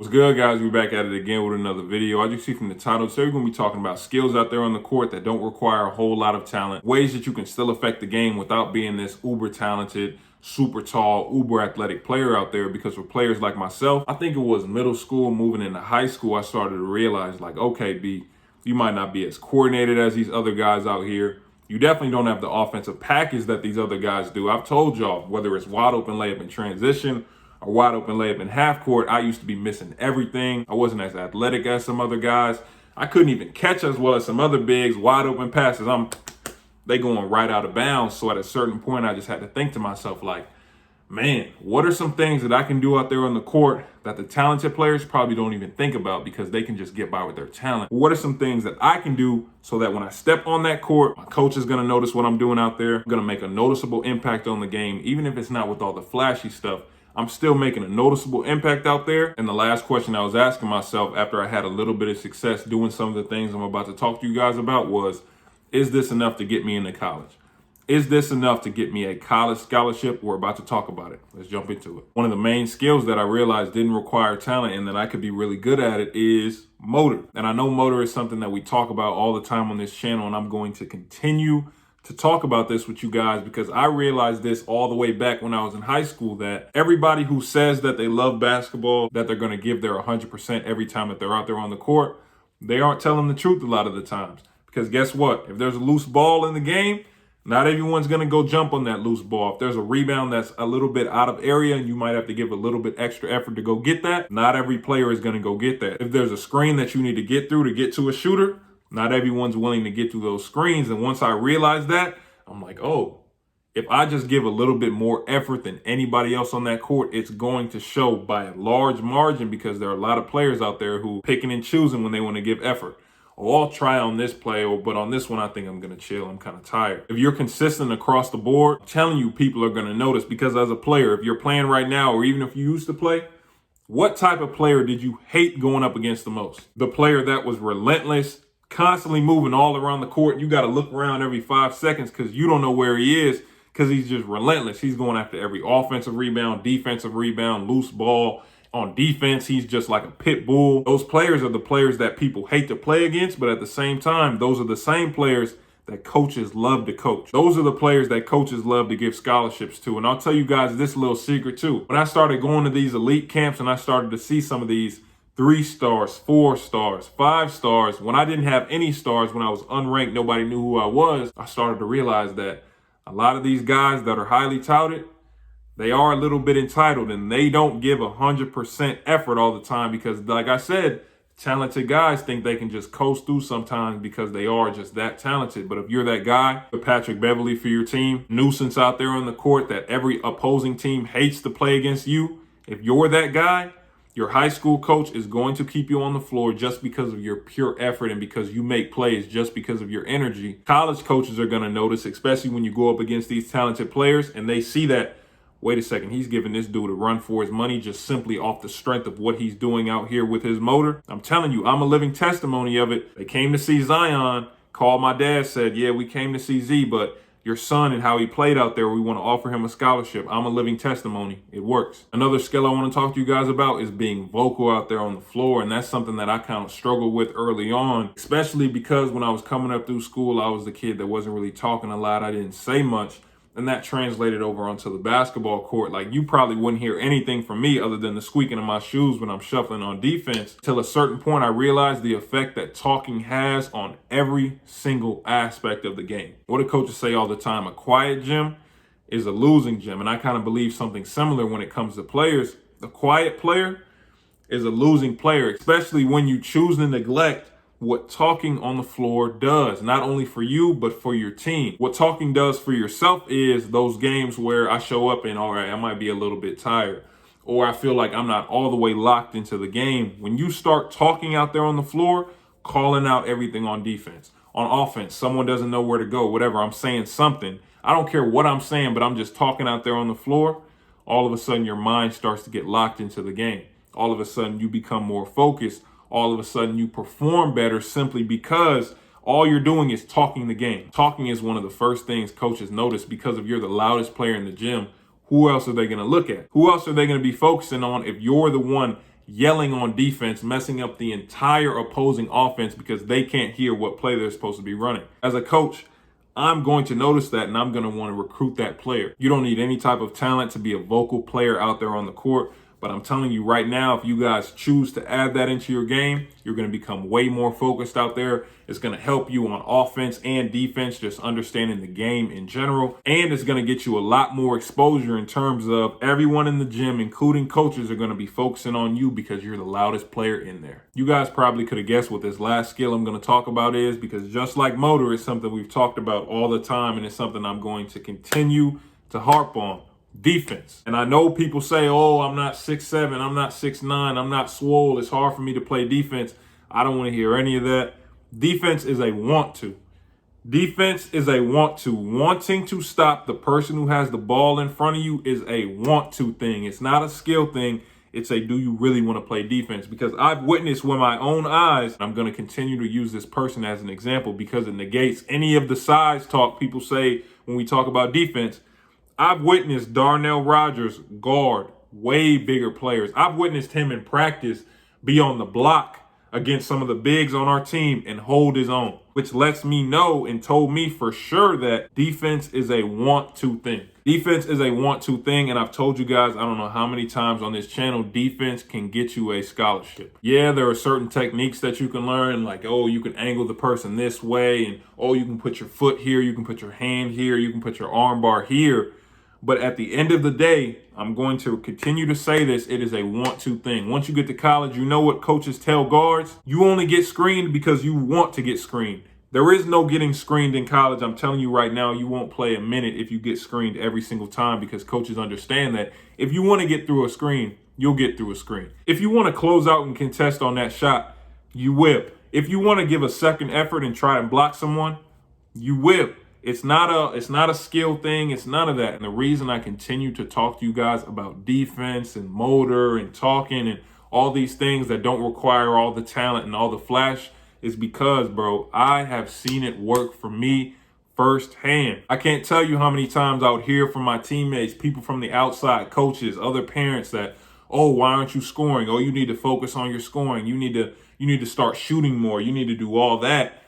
What's good, guys? We're back at it again with another video. As you see from the title, today we're going to be talking about skills out there on the court that don't require a whole lot of talent, ways that you can still affect the game without being this uber talented, super tall, uber athletic player out there. Because for players like myself, I think it was middle school moving into high school, I started to realize like, okay, B, you might not be as coordinated as these other guys out here. You definitely don't have the offensive package that these other guys do. I've told y'all, whether it's wide open layup in transition, a wide open layup in half court, I used to be missing everything. I wasn't as athletic as some other guys. I couldn't even catch as well as some other bigs. Wide open passes, they going right out of bounds. So at a certain point, I just had to think to myself like, man, what are some things that I can do out there on the court that the talented players probably don't even think about because they can just get by with their talent? What are some things that I can do so that when I step on that court, my coach is going to notice what I'm doing out there. I'm going to make a noticeable impact on the game, even if it's not with all the flashy stuff. I'm still making a noticeable impact out there. And the last question I was asking myself after I had a little bit of success doing some of the things I'm about to talk to you guys about was, is this enough to get me into college? Is this enough to get me a college scholarship? We're about to talk about it. Let's jump into it. One of the main skills that I realized didn't require talent and that I could be really good at it is motor. And I know motor is something that we talk about all the time on this channel, and I'm going to continue to talk about this with you guys because I realized this all the way back when I was in high school, that everybody who says that they love basketball, that they're going to give their 100% every time that they're out there on the court, they aren't telling the truth a lot of the times. Because guess what? If there's a loose ball in the game, not everyone's going to go jump on that loose ball. If there's a rebound that's a little bit out of area and you might have to give a little bit extra effort to go get that, not every player is going to go get that. If there's a screen that you need to get through to get to a shooter, not everyone's willing to get through those screens. And once I realized that, I'm like, oh, if I just give a little bit more effort than anybody else on that court, it's going to show by a large margin because there are a lot of players out there who picking and choosing when they want to give effort. Oh, I'll try on this play, but on this one, I think I'm going to chill. I'm kind of tired. If you're consistent across the board, I'm telling you, people are going to notice because as a player, if you're playing right now, or even if you used to play, what type of player did you hate going up against the most? The player that was relentless, constantly moving all around the court. You got to look around every 5 seconds because you don't know where he is because he's just relentless. He's going after every offensive rebound, defensive rebound, loose ball. On defense, he's just like a pit bull. Those players are the players that people hate to play against, but at the same time, those are the same players that coaches love to coach. Those are the players that coaches love to give scholarships to. And I'll tell you guys this little secret too. When I started going to these elite camps and I started to see some of these 3 stars, 4 stars, 5 stars, when I didn't have any stars, when I was unranked, nobody knew who I was, I started to realize that a lot of these guys that are highly touted, they are a little bit entitled and they don't give 100% effort all the time because, like I said, talented guys think they can just coast through sometimes because they are just that talented. But if you're that guy, the Patrick Beverley for your team, nuisance out there on the court that every opposing team hates to play against you, if you're that guy, your high school coach is going to keep you on the floor just because of your pure effort and because you make plays just because of your energy. College coaches are going to notice, especially when you go up against these talented players and they see that, wait a second, he's giving this dude a run for his money just simply off the strength of what he's doing out here with his motor. I'm telling you, I'm a living testimony of it. They came to see Zion, called my dad, said, yeah, we came to see Z, but your son and how he played out there, we want to offer him a scholarship. I'm a living testimony. It works. Another skill I want to talk to you guys about is being vocal out there on the floor. And that's something that I kind of struggled with early on, especially because when I was coming up through school, I was the kid that wasn't really talking a lot. I didn't say much. And that translated over onto the basketball court. Like, you probably wouldn't hear anything from me other than the squeaking of my shoes when I'm shuffling on defense. Till a certain point, I realized the effect that talking has on every single aspect of the game. What do coaches say all the time? A quiet gym is a losing gym. And I kind of believe something similar when it comes to players. The quiet player is a losing player, especially when you choose to neglect what talking on the floor does, not only for you, but for your team. What talking does for yourself is those games where I show up and, all right, I might be a little bit tired, or I feel like I'm not all the way locked into the game. When you start talking out there on the floor, calling out everything on defense, on offense, someone doesn't know where to go, whatever, I'm saying something. I don't care what I'm saying, but I'm just talking out there on the floor. All of a sudden, your mind starts to get locked into the game. All of a sudden, you become more focused. All of a sudden you perform better simply because all you're doing is talking the game. Talking is one of the first things coaches notice because if you're the loudest player in the gym, who else are they going to look at? Who else are they going to be focusing on if you're the one yelling on defense, messing up the entire opposing offense because they can't hear what play they're supposed to be running. As a coach, I'm going to notice that and I'm going to want to recruit that player. You don't need any type of talent to be a vocal player out there on the court. But I'm telling you right now, if you guys choose to add that into your game, you're going to become way more focused out there. It's going to help you on offense and defense, just understanding the game in general. And it's going to get you a lot more exposure in terms of everyone in the gym, including coaches, are going to be focusing on you because you're the loudest player in there. You guys probably could have guessed what this last skill I'm going to talk about is, because just like motor, it's something we've talked about all the time, and it's something I'm going to continue to harp on. Defense. And I know people say, oh, I'm not 6'7", I'm not 6'9", I'm not swole, it's hard for me to play defense. I don't want to hear any of that. Defense is a want to. Defense is a want to. Wanting to stop the person who has the ball in front of you is a want to thing. It's not a skill thing. It's a do you really want to play defense? Because I've witnessed with my own eyes, I'm going to continue to use this person as an example because it negates any of the size talk people say when we talk about defense. I've witnessed Darnell Rogers guard way bigger players. I've witnessed him in practice be on the block against some of the bigs on our team and hold his own, which lets me know and told me for sure that defense is a want to thing. Defense is a want to thing, and I've told you guys, I don't know how many times on this channel, defense can get you a scholarship. Yeah, there are certain techniques that you can learn, like, oh, you can angle the person this way, and oh, you can put your foot here, you can put your hand here, you can put your arm bar here. But at the end of the day, I'm going to continue to say this, it is a want-to thing. Once you get to college, you know what coaches tell guards? You only get screened because you want to get screened. There is no getting screened in college. I'm telling you right now, you won't play a minute if you get screened every single time, because coaches understand that if you want to get through a screen, you'll get through a screen. If you want to close out and contest on that shot, you whip. If you want to give a second effort and try and block someone, you whip. It's not a skill thing. It's none of that. And the reason I continue to talk to you guys about defense and motor and talking and all these things that don't require all the talent and all the flash is because, bro, I have seen it work for me firsthand. I can't tell you how many times I would hear from my teammates, people from the outside, coaches, other parents that, oh, why aren't you scoring? Oh, you need to focus on your scoring. You need to start shooting more. You need to do all that.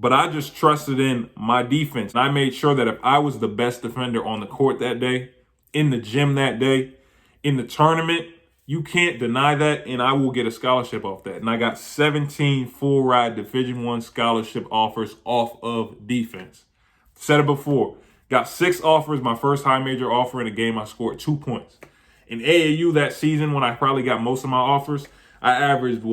But I just trusted in my defense. And I made sure that if I was the best defender on the court that day, in the gym that day, in the tournament, you can't deny that, and I will get a scholarship off that. And I got 17 full-ride Division I scholarship offers off of defense. Said it before. Got 6 offers. My first high major offer in a game, I scored 2 points. In AAU that season, when I probably got most of my offers, I averaged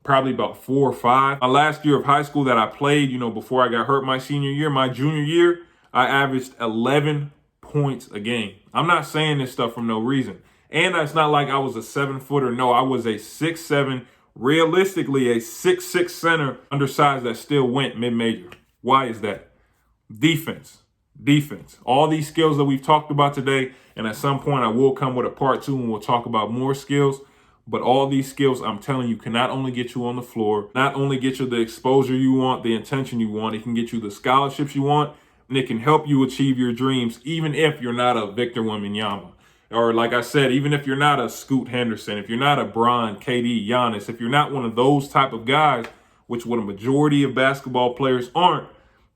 probably about 4 or 5. My last year of high school that I played, before I got hurt my senior year, my junior year, I averaged 11 points a game. I'm not saying this stuff for no reason. And it's not like I was a 7-footer. No, I was a 6'7", realistically a 6'6" center, undersized that still went mid-major. Why is that? Defense. All these skills that we've talked about today, and at some point I will come with a part 2 and we'll talk about more skills. But all these skills, I'm telling you, can not only get you on the floor, not only get you the exposure you want, the attention you want, it can get you the scholarships you want, and it can help you achieve your dreams, even if you're not a Victor Wembanyama. Or like I said, even if you're not a Scoot Henderson, if you're not a Bron, KD, Giannis, if you're not one of those type of guys, which what a majority of basketball players aren't,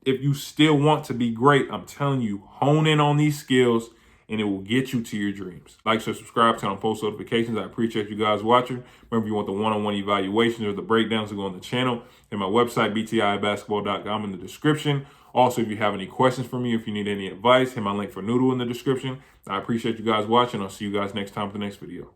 if you still want to be great, I'm telling you, hone in on these skills, and it will get you to your dreams. Like, share, subscribe, turn on post notifications. I appreciate you guys watching. Remember, if you want the one-on-one evaluations or the breakdowns to go on the channel, hit my website, btibasketball.com, in the description. Also, if you have any questions for me, if you need any advice, hit my link for Noodle in the description. I appreciate you guys watching. I'll see you guys next time for the next video.